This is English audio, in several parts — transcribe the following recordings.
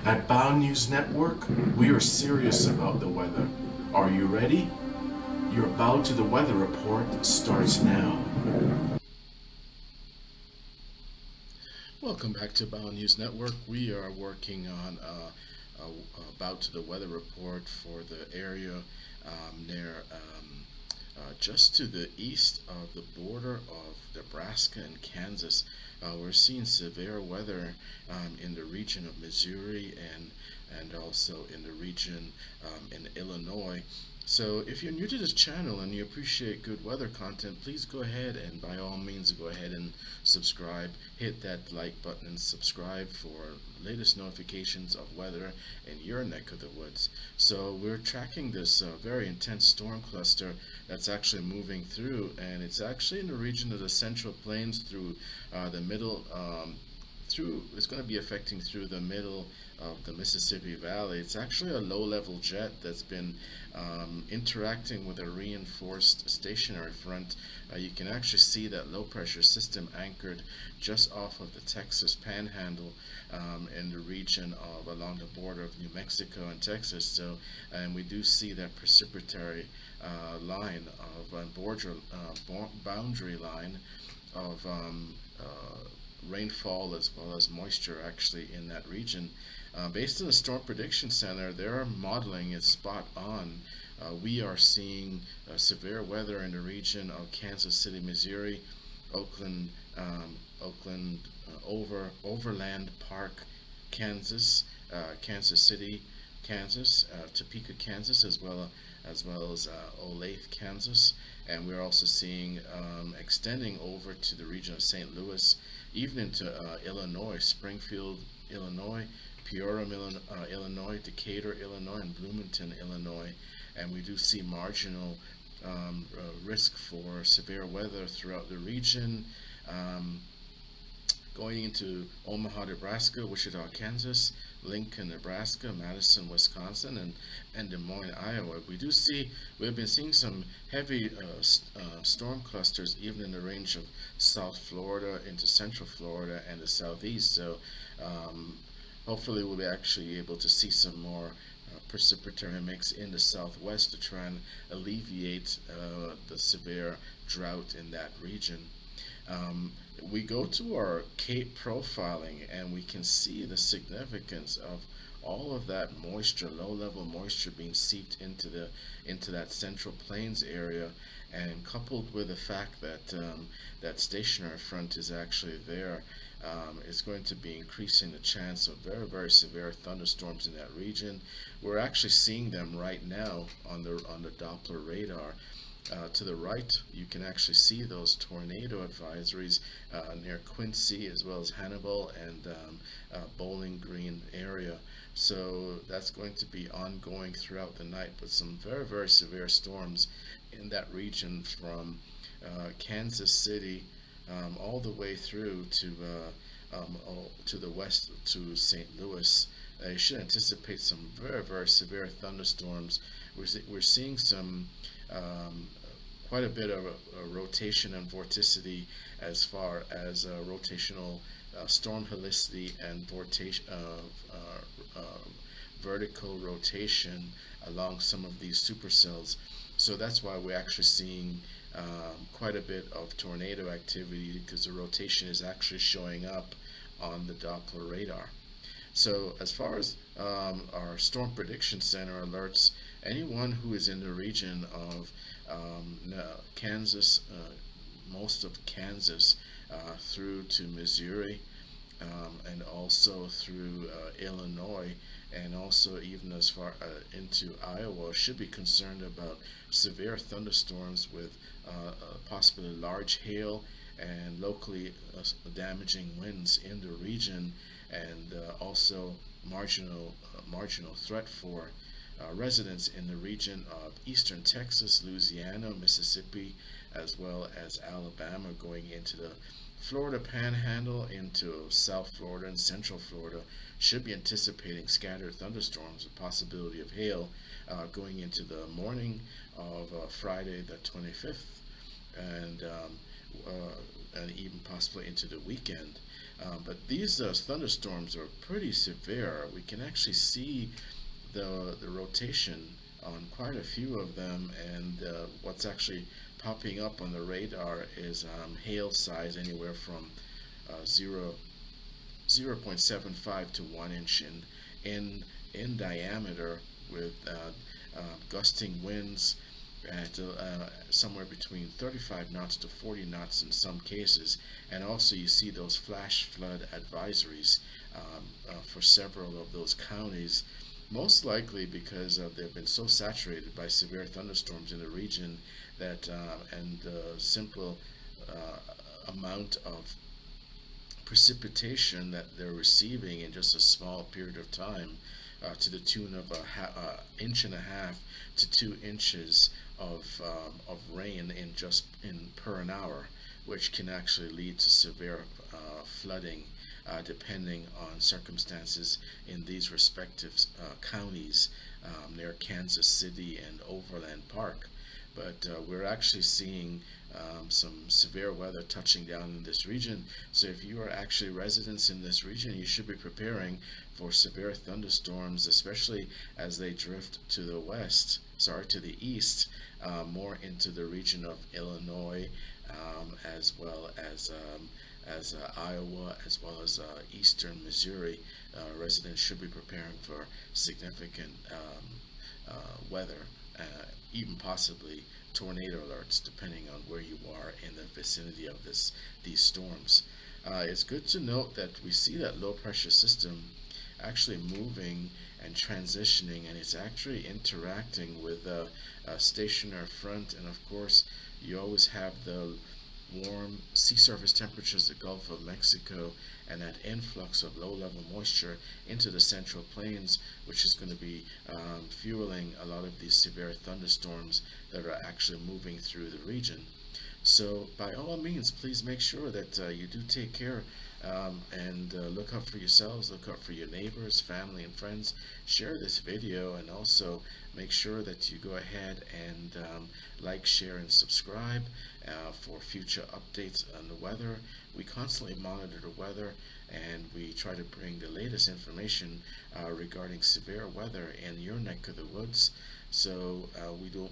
At Bow News Network, we are serious about the weather. Are you ready? Your Bow to the Weather report starts now. Welcome back to Bow News Network. We are working on Bow to the Weather report for the area near just to the east of the border of Nebraska and Kansas. We're seeing severe weather in the region of Missouri and also in the region in Illinois. So if you're new to this channel and you appreciate good weather content, please go ahead and by all means go ahead and subscribe. Hit that like button and subscribe for latest notifications of weather in your neck of the woods. So we're tracking this very intense storm cluster that's actually moving through, and it's actually in the region of the Central Plains through the middle. It's going to be affecting through the middle of the Mississippi Valley. It's actually a low-level jet that's been interacting with a reinforced stationary front. You can actually see that low-pressure system anchored just off of the Texas Panhandle in the region of along the border of New Mexico and Texas. So, and we do see that precipitatory line of boundary line of rainfall as well as moisture actually in that region. Based on the Storm Prediction Center, their modeling is spot on. We are seeing severe weather in the region of Kansas City, Missouri, Oakland, Overland Park, Kansas, Kansas City, Kansas, Topeka, Kansas, as well as Olathe, Kansas, and we're also seeing extending over to the region of St. Louis, even into Illinois, Springfield, Illinois, Peoria, Illinois, Decatur, Illinois, and Bloomington, Illinois, and we do see marginal risk for severe weather throughout the region. Going into Omaha, Nebraska, Wichita, Kansas, Lincoln, Nebraska, Madison, Wisconsin, and Des Moines, Iowa. We've been seeing some heavy storm clusters even in the range of South Florida into Central Florida and the Southeast. So hopefully we'll be actually able to see some more precipitatory mix in the Southwest to try and alleviate the severe drought in that region. We go to our Cape profiling and we can see the significance of all of that moisture, low-level moisture being seeped into that Central Plains area, and coupled with the fact that that stationary front is actually there, is going to be increasing the chance of very, very severe thunderstorms in that region. We're actually seeing them right now on the Doppler radar. To the right, you can actually see those tornado advisories near Quincy as well as Hannibal and Bowling Green area. So that's going to be ongoing throughout the night, but some very, very severe storms in that region from Kansas City all the way through to the west to St. Louis. You should anticipate some very, very severe thunderstorms. We're seeing some quite a bit of a rotation and vorticity as far as rotational storm helicity and vertical rotation along some of these supercells. So that's why we're actually seeing quite a bit of tornado activity, because the rotation is actually showing up on the Doppler radar. So as far as our Storm Prediction Center alerts, anyone who is in the region of Kansas, most of Kansas through to Missouri, and also through Illinois, and also even as far into Iowa, should be concerned about severe thunderstorms with possibly large hail and locally damaging winds in the region, and also marginal threat for residents in the region of eastern Texas, Louisiana, Mississippi, as well as Alabama, going into the Florida Panhandle, into South Florida and Central Florida. Should be anticipating scattered thunderstorms, a possibility of hail going into the morning of Friday the 25th, and and even possibly into the weekend. But these thunderstorms are pretty severe. We can actually see the rotation on quite a few of them, and what's actually popping up on the radar is hail size anywhere from 0.75 to 1 inch in diameter, with gusting winds at somewhere between 35 knots to 40 knots in some cases. And also you see those flash flood advisories for several of those counties, most likely because they've been so saturated by severe thunderstorms in the region that and the simple amount of precipitation that they're receiving in just a small period of time, to the tune of inch and a half to 2 inches of rain in per an hour, which can actually lead to severe flooding, depending on circumstances in these respective counties near Kansas City and Overland Park. But we're actually seeing some severe weather touching down in this region. So if you are actually residents in this region, you should be preparing for severe thunderstorms, especially as they drift to the to the east, more into the region of Illinois, as well as Iowa, as well as eastern Missouri. Residents should be preparing for significant weather, even possibly tornado alerts, depending on where you are in the vicinity of these storms. It's good to note that we see that low pressure system actually moving and transitioning, and it's actually interacting with a stationary front. And of course, you always have the warm sea surface temperatures, the Gulf of Mexico, and that influx of low level moisture into the central plains, which is going to be fueling a lot of these severe thunderstorms that are actually moving through the region. So by all means, please make sure that you do take care, and look out for yourselves, look out for your neighbors, family, and friends. Share this video, and also make sure that you go ahead and like, share, and subscribe for future updates on the weather. We constantly monitor the weather, and we try to bring the latest information regarding severe weather in your neck of the woods. So we do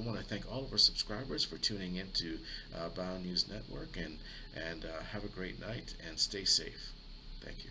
want to thank all of our subscribers for tuning into Bio News Network, and have a great night and stay safe. Thank you.